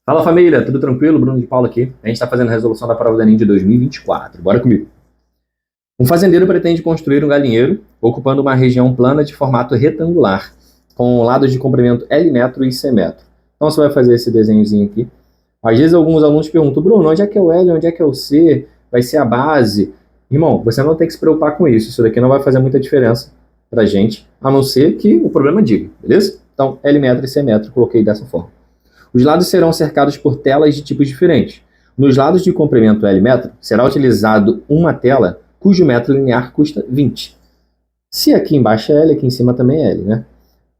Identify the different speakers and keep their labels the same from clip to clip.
Speaker 1: Fala família, tudo tranquilo? Bruno de Paula aqui. A gente está fazendo a resolução da prova do Enem de 2024. Bora comigo. Um fazendeiro pretende construir um galinheiro ocupando uma região plana de formato retangular, com lados de comprimento L metro e C metro. Então você vai fazer esse desenhozinho aqui. Às vezes alguns alunos perguntam, Bruno, onde é que é o L, onde é que é o C? Vai ser a base? Irmão, você não tem que se preocupar com isso. Isso daqui não vai fazer muita diferença pra gente, a não ser que o problema diga, beleza? Então, L metro e C metro, coloquei dessa forma. Os lados serão cercados por telas de tipos diferentes. Nos lados de comprimento L metro, será utilizado uma tela cujo metro linear custa 20. Se aqui embaixo é L, aqui em cima também é L, né?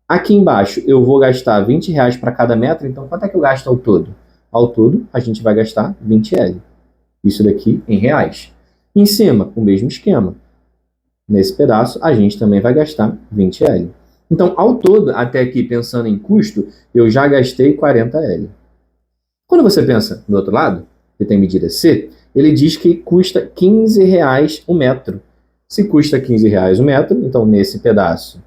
Speaker 1: Aqui embaixo eu vou gastar R$20 para cada metro, então quanto é que eu gasto ao todo? Ao todo, a gente vai gastar 20L. Isso daqui em reais. Em cima, o mesmo esquema. Nesse pedaço, a gente também vai gastar 20L. Então, ao todo, até aqui, pensando em custo, eu já gastei 40L. Quando você pensa do outro lado, que tem medida C, ele diz que custa R$15 o metro. Se custa R$15 o metro, então nesse pedaço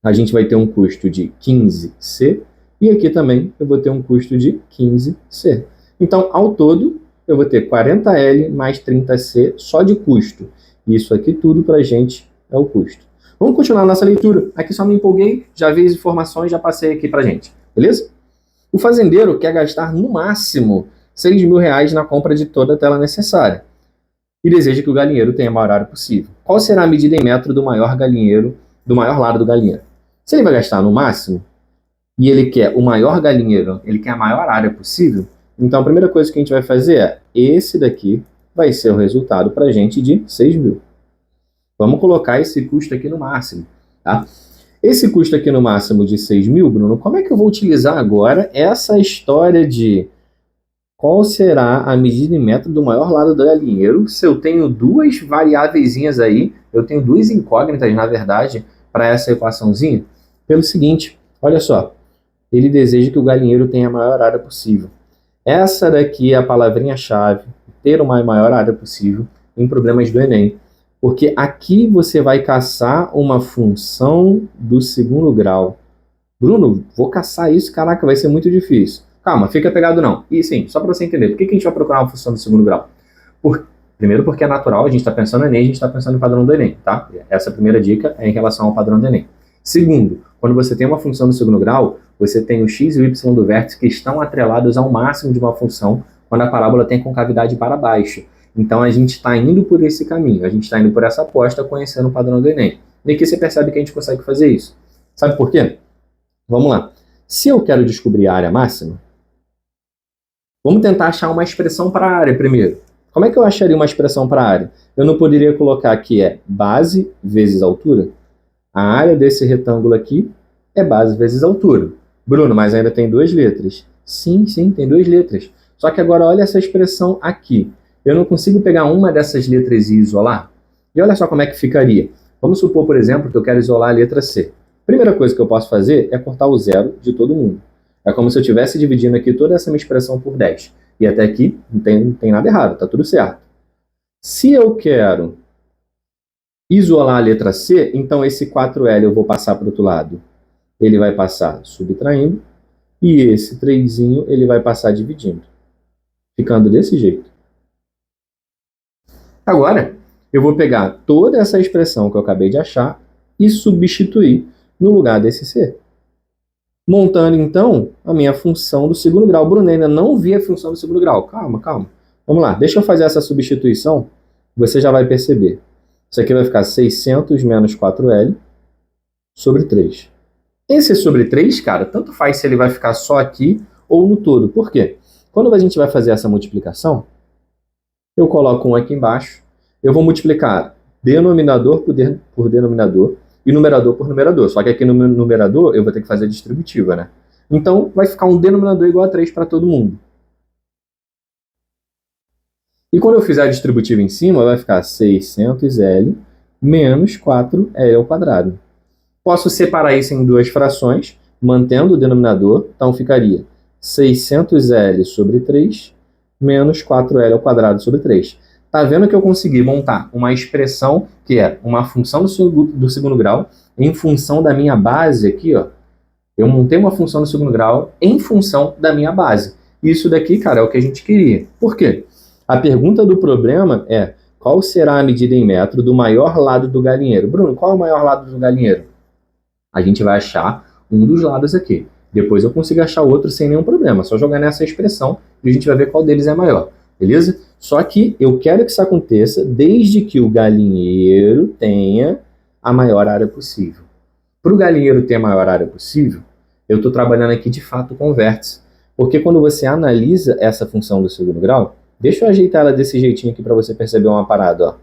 Speaker 1: a gente vai ter um custo de 15C e aqui também eu vou ter um custo de 15C. Então, ao todo, eu vou ter 40L mais 30C só de custo. Isso aqui tudo para a gente é o custo. Vamos continuar a nossa leitura. Aqui só me empolguei, já vi as informações, já passei aqui pra gente. Beleza? O fazendeiro quer gastar no máximo R$6.000 na compra de toda a tela necessária e deseja que o galinheiro tenha a maior área possível. Qual será a medida em metro do maior galinheiro, do maior lado do galinheiro? Se ele vai gastar no máximo e ele quer o maior galinheiro, ele quer a maior área possível, então a primeira coisa que a gente vai fazer é esse daqui vai ser o resultado pra gente de 6.000. Vamos colocar esse custo aqui no máximo, tá? Esse custo aqui no máximo de 6.000, Bruno, como é que eu vou utilizar agora essa história de qual será a medida em metro do maior lado do galinheiro? Se eu tenho duas variáveiszinhas aí, eu tenho duas incógnitas, na verdade, para essa equaçãozinha, pelo seguinte, olha só, ele deseja que o galinheiro tenha a maior área possível. Essa daqui é a palavrinha-chave, ter uma maior área possível em problemas do Enem. Porque aqui você vai caçar uma função do segundo grau. Bruno, vou caçar isso? Caraca, vai ser muito difícil. Calma, fica pegado não. E sim, só para você entender, por que a gente vai procurar uma função do segundo grau? Primeiro porque é natural, a gente está pensando no Enem, a gente está pensando no padrão do Enem, tá? Essa primeira dica é em relação ao padrão do Enem. Segundo, quando você tem uma função do segundo grau, você tem o x e o y do vértice que estão atrelados ao máximo de uma função quando a parábola tem concavidade para baixo. Então, a gente está indo por esse caminho, a gente está indo por essa aposta, conhecendo o padrão do Enem. E aqui você percebe que a gente consegue fazer isso. Sabe por quê? Vamos lá. Se eu quero descobrir a área máxima, vamos tentar achar uma expressão para a área primeiro. Como é que eu acharia uma expressão para a área? Eu não poderia colocar que é base vezes altura? A área desse retângulo aqui é base vezes altura. Bruno, mas ainda tem duas letras. Sim, tem duas letras. Só que agora olha essa expressão aqui. Eu não consigo pegar uma dessas letras e isolar? E olha só como é que ficaria. Vamos supor, por exemplo, que eu quero isolar a letra C. Primeira coisa que eu posso fazer é cortar o zero de todo mundo. É como se eu estivesse dividindo aqui toda essa minha expressão por 10. E até aqui não tem nada errado, está tudo certo. Se eu quero isolar a letra C, então esse 4L eu vou passar para o outro lado. Ele vai passar subtraindo. E esse 3zinho ele vai passar dividindo. Ficando desse jeito. Agora, eu vou pegar toda essa expressão que eu acabei de achar e substituir no lugar desse C. Montando, então, a minha função do segundo grau. Bruno, ainda não vi a função do segundo grau. Calma. Vamos lá, deixa eu fazer essa substituição. Você já vai perceber. Isso aqui vai ficar 600 menos 4L sobre 3. Esse sobre 3, cara, tanto faz se ele vai ficar só aqui ou no todo. Por quê? Quando a gente vai fazer essa multiplicação, eu coloco um aqui embaixo, eu vou multiplicar denominador por denominador e numerador por numerador. Só que aqui no numerador eu vou ter que fazer distributiva, né? Então vai ficar um denominador igual a 3 para todo mundo. E quando eu fizer a distributiva em cima, vai ficar 600L menos 4L ao quadrado. Posso separar isso em duas frações, mantendo o denominador, então ficaria 600L sobre 3 menos 4L ao quadrado sobre 3. Tá vendo que eu consegui montar uma expressão que é uma função do segundo grau em função da minha base aqui, ó. Eu montei uma função do segundo grau em função da minha base. Isso daqui, cara, é o que a gente queria. Por quê? A pergunta do problema é: qual será a medida em metro do maior lado do galinheiro? Bruno, qual é o maior lado do galinheiro? A gente vai achar um dos lados aqui. Depois eu consigo achar outro sem nenhum problema. Só jogar nessa expressão e a gente vai ver qual deles é maior. Beleza? Só que eu quero que isso aconteça desde que o galinheiro tenha a maior área possível. Para o galinheiro ter a maior área possível, eu estou trabalhando aqui de fato com vértice. Porque quando você analisa essa função do segundo grau, deixa eu ajeitar ela desse jeitinho aqui para você perceber uma parada. Ó.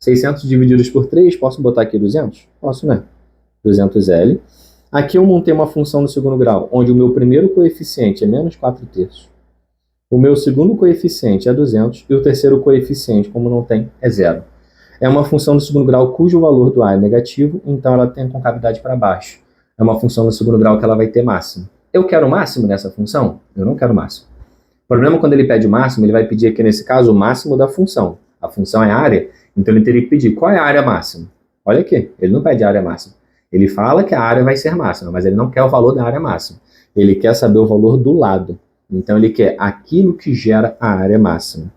Speaker 1: 600 divididos por 3, posso botar aqui 200? Posso, né? 200L. Aqui eu montei uma função do segundo grau, onde o meu primeiro coeficiente é menos 4/3. O meu segundo coeficiente é 200 e o terceiro coeficiente, como não tem, é 0. É uma função do segundo grau cujo valor do A é negativo, então ela tem a concavidade para baixo. É uma função do segundo grau que ela vai ter máximo. Eu quero máximo nessa função? Eu não quero máximo. O problema é quando ele pede o máximo, ele vai pedir aqui nesse caso o máximo da função. A função é área, então ele teria que pedir qual é a área máxima. Olha aqui, ele não pede a área máxima. Ele fala que a área vai ser máxima, mas ele não quer o valor da área máxima. Ele quer saber o valor do lado. Então ele quer aquilo que gera a área máxima.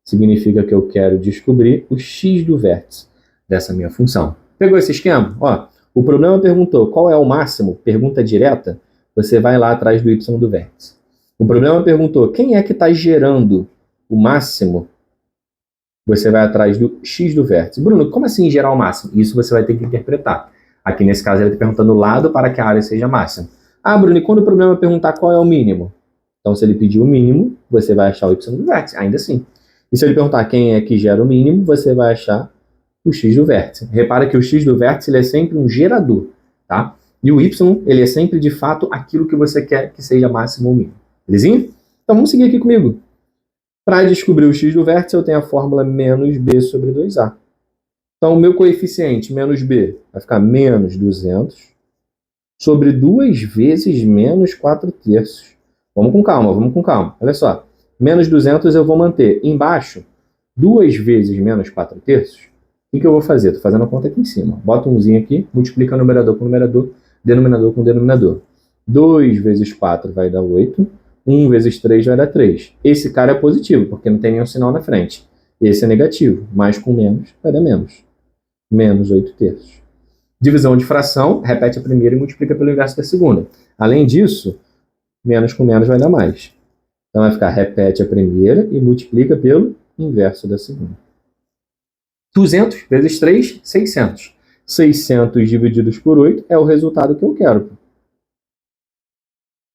Speaker 1: Significa que eu quero descobrir o x do vértice dessa minha função. Pegou esse esquema? Ó, o problema perguntou qual é o máximo, pergunta direta, você vai lá atrás do y do vértice. O problema perguntou quem é que está gerando o máximo, você vai atrás do x do vértice. Bruno, como assim gerar o máximo? Isso você vai ter que interpretar. Aqui nesse caso ele está perguntando o lado para que a área seja máxima. Ah, Bruno, e quando o problema perguntar qual é o mínimo? Então se ele pedir o mínimo, você vai achar o y do vértice, ainda assim. E se ele perguntar quem é que gera o mínimo, você vai achar o x do vértice. Repara que o x do vértice ele é sempre um gerador, tá? E o y ele é sempre de fato aquilo que você quer que seja máximo ou mínimo. Belezinha? Então vamos seguir aqui comigo. Para descobrir o x do vértice, eu tenho a fórmula menos b sobre 2a. Então, o meu coeficiente, menos b, vai ficar menos 200 sobre 2 vezes menos 4/3. Vamos com calma, vamos com calma. Olha só, menos 200 eu vou manter. Embaixo, 2 vezes menos 4/3. O que eu vou fazer? Estou fazendo a conta aqui em cima. Bota um umzinho aqui, multiplica numerador com numerador, denominador com denominador. 2 vezes 4 vai dar 8. 1 vezes 3 vai dar 3. Esse cara é positivo, porque não tem nenhum sinal na frente. Esse é negativo. Mais com menos vai dar menos. Menos 8/3. Divisão de fração, repete a primeira e multiplica pelo inverso da segunda. Além disso, menos com menos vai dar mais. Então vai ficar repete a primeira e multiplica pelo inverso da segunda. 200 vezes 3, 600. 600 divididos por 8 é o resultado que eu quero.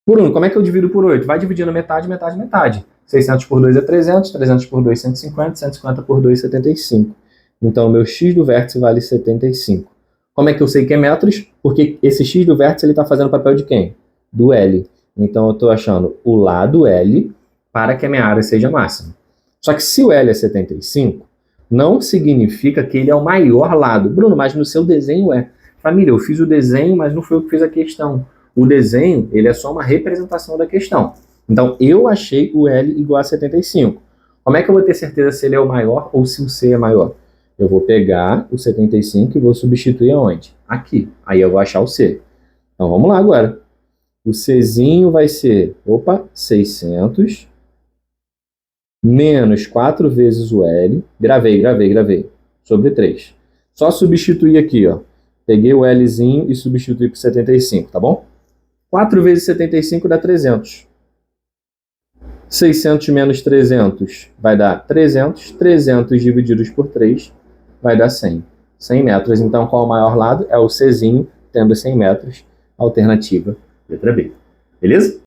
Speaker 1: Por 1, como é que eu divido por 8? Vai dividindo metade, metade, metade. 600 por 2 é 300, 300 por 2 é 150, 150 por 2 é 75. Então, o meu x do vértice vale 75. Como é que eu sei que é metros? Porque esse x do vértice está fazendo papel de quem? Do L. Então, eu estou achando o lado L para que a minha área seja máxima. Só que se o L é 75, não significa que ele é o maior lado. Bruno, mas no seu desenho é. Família, eu fiz o desenho, mas não foi eu que fiz a questão. O desenho ele é só uma representação da questão. Então, eu achei o L igual a 75. Como é que eu vou ter certeza se ele é o maior ou se o C é maior? Eu vou pegar o 75 e vou substituir aonde? Aqui. Aí eu vou achar o C. Então, vamos lá agora. O Czinho vai ser, 600 menos 4 vezes o L. Gravei. Sobre 3. Só substituir aqui, ó. Peguei o Lzinho e substituí por 75, tá bom? 4 vezes 75 dá 300. 600 menos 300 vai dar 300. 300 divididos por 3 vai dar 100. 100 metros. Então, qual é o maior lado? É o Czinho, tendo 100 metros. Alternativa, letra B. Beleza?